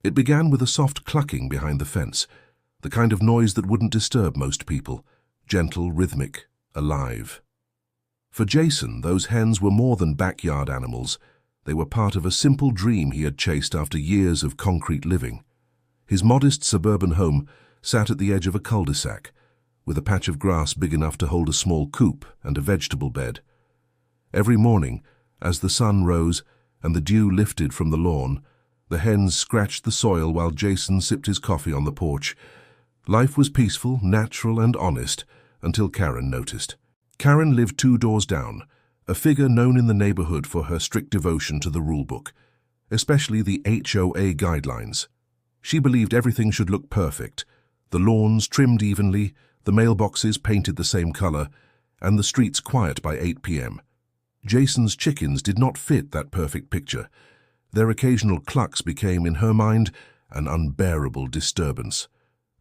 It began with a soft clucking behind the fence, the kind of noise that wouldn't disturb most people, gentle, rhythmic, alive. For Jason, those hens were more than backyard animals. They were part of a simple dream he had chased after years of concrete living. His modest suburban home sat at the edge of a cul-de-sac, with a patch of grass big enough to hold a small coop and a vegetable bed. Every morning, as the sun rose and the dew lifted from the lawn, the hens scratched the soil while Jason sipped his coffee on the porch. Life was peaceful, natural, and honest, until Karen noticed. Karen lived 2 doors down, a figure known in the neighborhood for her strict devotion to the rulebook, especially the HOA guidelines. She believed everything should look perfect, the lawns trimmed evenly, the mailboxes painted the same color, and the streets quiet by 8 p.m. Jason's chickens did not fit that perfect picture. Their occasional clucks became, in her mind, an unbearable disturbance.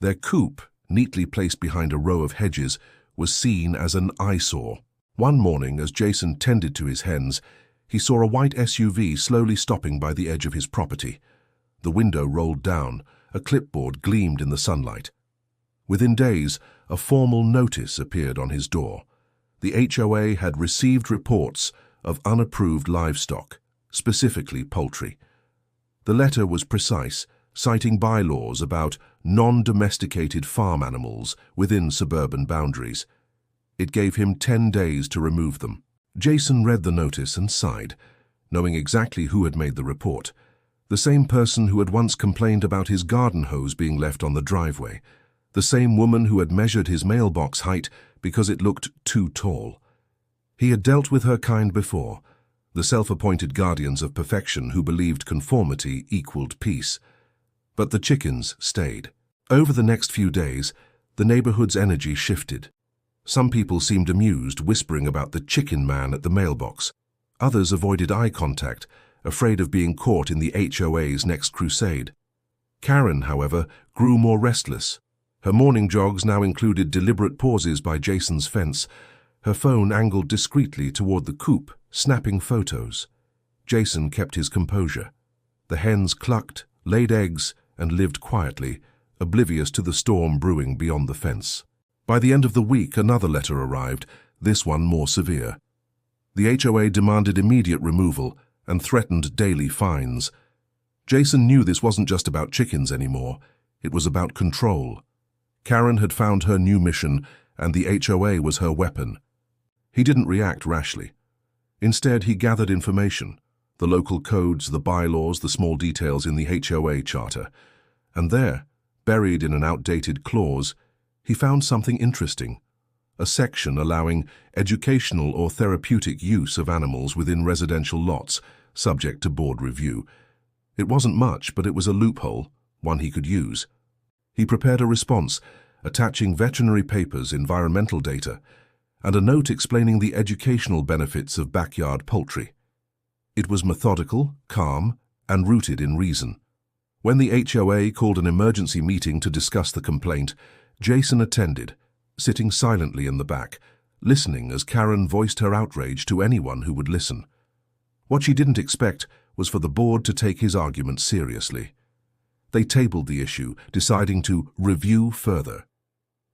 Their coop, neatly placed behind a row of hedges, was seen as an eyesore. One morning, as Jason tended to his hens, he saw a white SUV slowly stopping by the edge of his property. The window rolled down, a clipboard gleamed in the sunlight. Within days, a formal notice appeared on his door. The HOA had received reports of unapproved livestock, specifically poultry. The letter was precise, citing bylaws about non-domesticated farm animals within suburban boundaries. It gave him 10 days to remove them. Jason read the notice and sighed, knowing exactly who had made the report. The same person who had once complained about his garden hose being left on the driveway. The same woman who had measured his mailbox height because it looked too tall. He had dealt with her kind before, the self-appointed guardians of perfection who believed conformity equaled peace. But the chickens stayed. Over the next few days, the neighborhood's energy shifted. Some people seemed amused, whispering about the chicken man at the mailbox. Others avoided eye contact, afraid of being caught in the HOA's next crusade. Karen, however, grew more restless. Her morning jogs now included deliberate pauses by Jason's fence, her phone angled discreetly toward the coop, snapping photos. Jason kept his composure. The hens clucked, laid eggs, and lived quietly, oblivious to the storm brewing beyond the fence. By the end of the week, another letter arrived, this one more severe. The HOA demanded immediate removal and threatened daily fines. Jason knew this wasn't just about chickens anymore. It was about control. Karen had found her new mission, and the HOA was her weapon. He didn't react rashly. Instead, he gathered information, the local codes, the bylaws, the small details in the HOA charter. And there, buried in an outdated clause, he found something interesting, a section allowing educational or therapeutic use of animals within residential lots, subject to board review. It wasn't much, but it was a loophole, one he could use. He prepared a response, attaching veterinary papers, environmental data, and a note explaining the educational benefits of backyard poultry. It was methodical, calm, and rooted in reason. When the HOA called an emergency meeting to discuss the complaint, Jason attended, sitting silently in the back, listening as Karen voiced her outrage to anyone who would listen. What she didn't expect was for the board to take his argument seriously. They tabled the issue, deciding to review further.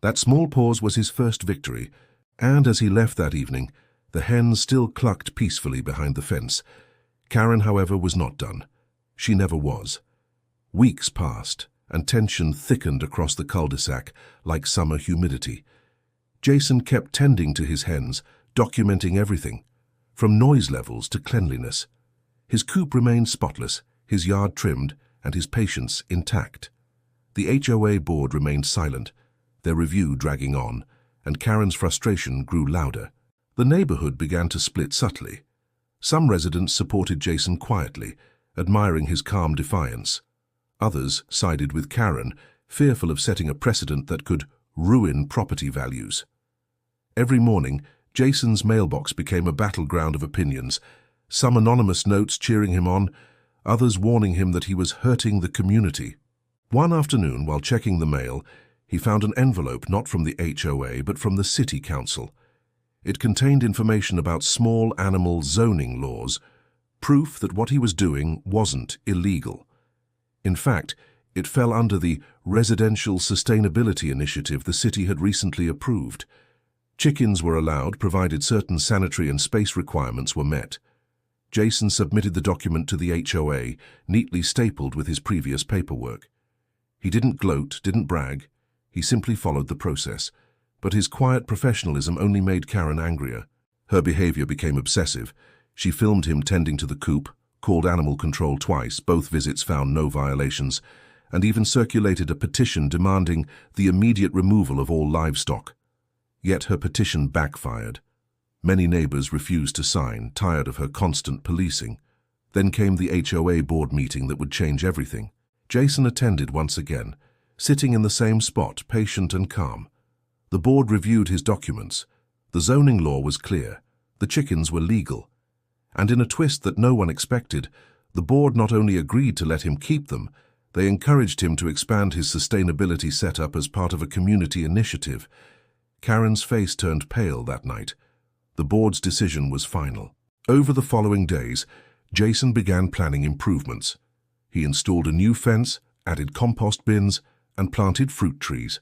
That small pause was his first victory, and as he left that evening, the hens still clucked peacefully behind the fence. Karen, however, was not done. She never was. Weeks passed, and tension thickened across the cul-de-sac like summer humidity. Jason kept tending to his hens, documenting everything, from noise levels to cleanliness. His coop remained spotless, his yard trimmed, and his patience intact. The HOA board remained silent, their review dragging on, and Karen's frustration grew louder. The neighborhood began to split subtly. Some residents supported Jason quietly, admiring his calm defiance. Others sided with Karen, fearful of setting a precedent that could ruin property values. Every morning, Jason's mailbox became a battleground of opinions, some anonymous notes cheering him on, others warning him that he was hurting the community. One afternoon, while checking the mail, he found an envelope not from the HOA but from the city council. It contained information about small animal zoning laws, proof that what he was doing wasn't illegal. In fact, it fell under the Residential Sustainability Initiative the city had recently approved. Chickens were allowed provided certain sanitary and space requirements were met. Jason submitted the document to the HOA, neatly stapled with his previous paperwork. He didn't gloat, didn't brag. He simply followed the process. But his quiet professionalism only made Karen angrier. Her behavior became obsessive. She filmed him tending to the coop, called animal control twice, both visits found no violations, and even circulated a petition demanding the immediate removal of all livestock. Yet her petition backfired. Many neighbors refused to sign, tired of her constant policing. Then came the HOA board meeting that would change everything. Jason attended once again, sitting in the same spot, patient and calm. The board reviewed his documents. The zoning law was clear. The chickens were legal. And in a twist that no one expected, the board not only agreed to let him keep them, they encouraged him to expand his sustainability setup as part of a community initiative. Karen's face turned pale that night. The board's decision was final. Over the following days, Jason began planning improvements. He installed a new fence, added compost bins, and planted fruit trees.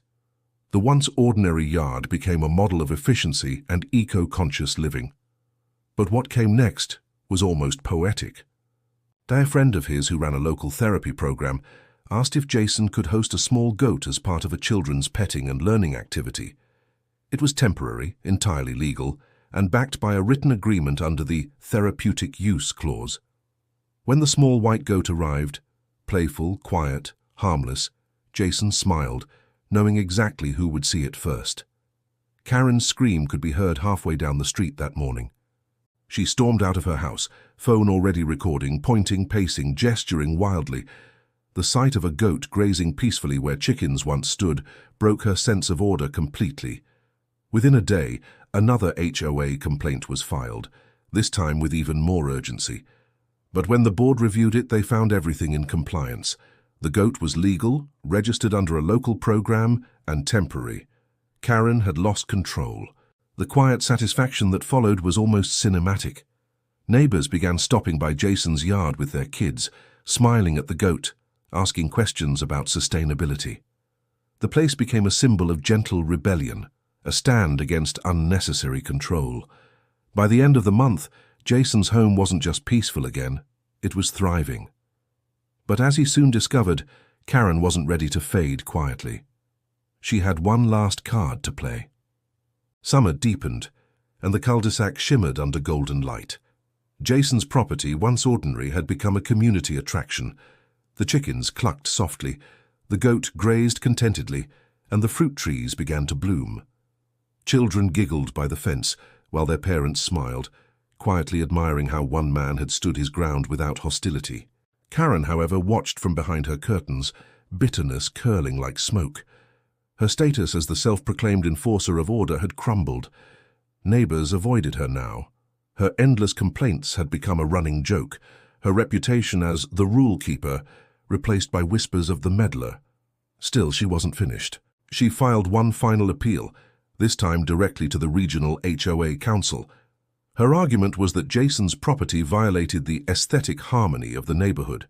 The once ordinary yard became a model of efficiency and eco-conscious living. But what came next was almost poetic. A friend of his who ran a local therapy program asked if Jason could host a small goat as part of a children's petting and learning activity. It was temporary, entirely legal, and backed by a written agreement under the therapeutic use clause. When the small white goat arrived, playful, quiet, harmless, Jason smiled, knowing exactly who would see it first. Karen's scream could be heard halfway down the street that morning. She stormed out of her house, phone already recording, pointing, pacing, gesturing wildly. The sight of a goat grazing peacefully where chickens once stood broke her sense of order completely. Within a day, another HOA complaint was filed, this time with even more urgency. But when the board reviewed it, they found everything in compliance. The goat was legal, registered under a local program, and temporary. Karen had lost control. The quiet satisfaction that followed was almost cinematic. Neighbors began stopping by Jason's yard with their kids, smiling at the goat, asking questions about sustainability. The place became a symbol of gentle rebellion, a stand against unnecessary control. By the end of the month, Jason's home wasn't just peaceful again, it was thriving. But as he soon discovered, Karen wasn't ready to fade quietly. She had one last card to play. Summer deepened, and the cul-de-sac shimmered under golden light. Jason's property, once ordinary, had become a community attraction. The chickens clucked softly, the goat grazed contentedly, and the fruit trees began to bloom. Children giggled by the fence, while their parents smiled, quietly admiring how one man had stood his ground without hostility. Karen, however, watched from behind her curtains, bitterness curling like smoke. Her status as the self-proclaimed enforcer of order had crumbled. Neighbors avoided her now. Her endless complaints had become a running joke, her reputation as the rule keeper replaced by whispers of the meddler. Still, she wasn't finished. She filed one final appeal, this time directly to the regional HOA council. Her argument was that Jason's property violated the aesthetic harmony of the neighborhood.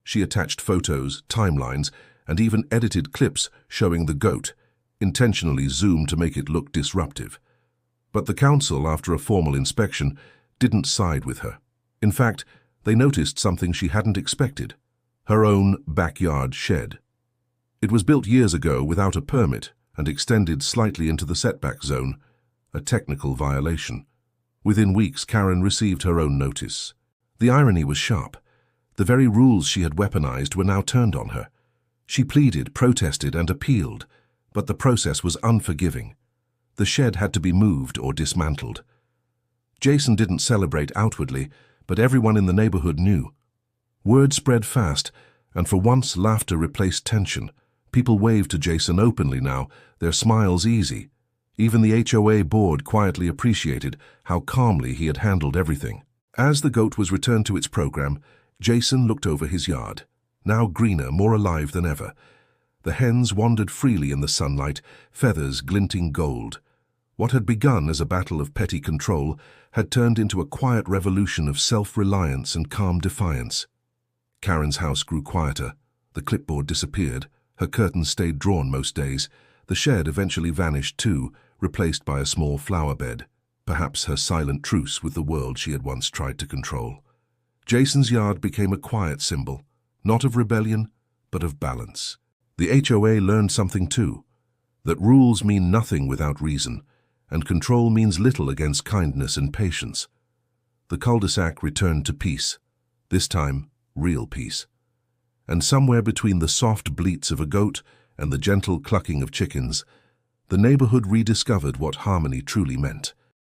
She attached photos, timelines, and even edited clips showing the goat, intentionally zoomed to make it look disruptive. But the council, after a formal inspection, didn't side with her. In fact, they noticed something she hadn't expected: her own backyard shed. It was built years ago without a permit and extended slightly into the setback zone, a technical violation. Within weeks, Karen received her own notice. The irony was sharp. The very rules she had weaponized were now turned on her. She pleaded, protested, and appealed, but the process was unforgiving. The shed had to be moved or dismantled. Jason didn't celebrate outwardly, but everyone in the neighborhood knew. Word spread fast, and for once laughter replaced tension. People waved to Jason openly now, their smiles easy. Even the HOA board quietly appreciated how calmly he had handled everything. As the goat was returned to its program, Jason looked over his yard, now greener, more alive than ever. The hens wandered freely in the sunlight, feathers glinting gold. What had begun as a battle of petty control had turned into a quiet revolution of self-reliance and calm defiance. Karen's house grew quieter, The clipboard disappeared. Her curtains stayed drawn most days. The shed eventually vanished too, replaced by a small flower bed, perhaps her silent truce with the world she had once tried to control. Jason's yard became a quiet symbol, not of rebellion, but of balance. The HOA learned something too, that rules mean nothing without reason, and control means little against kindness and patience. The cul-de-sac returned to peace, this time real peace. And somewhere between the soft bleats of a goat and the gentle clucking of chickens, the neighborhood rediscovered what harmony truly meant.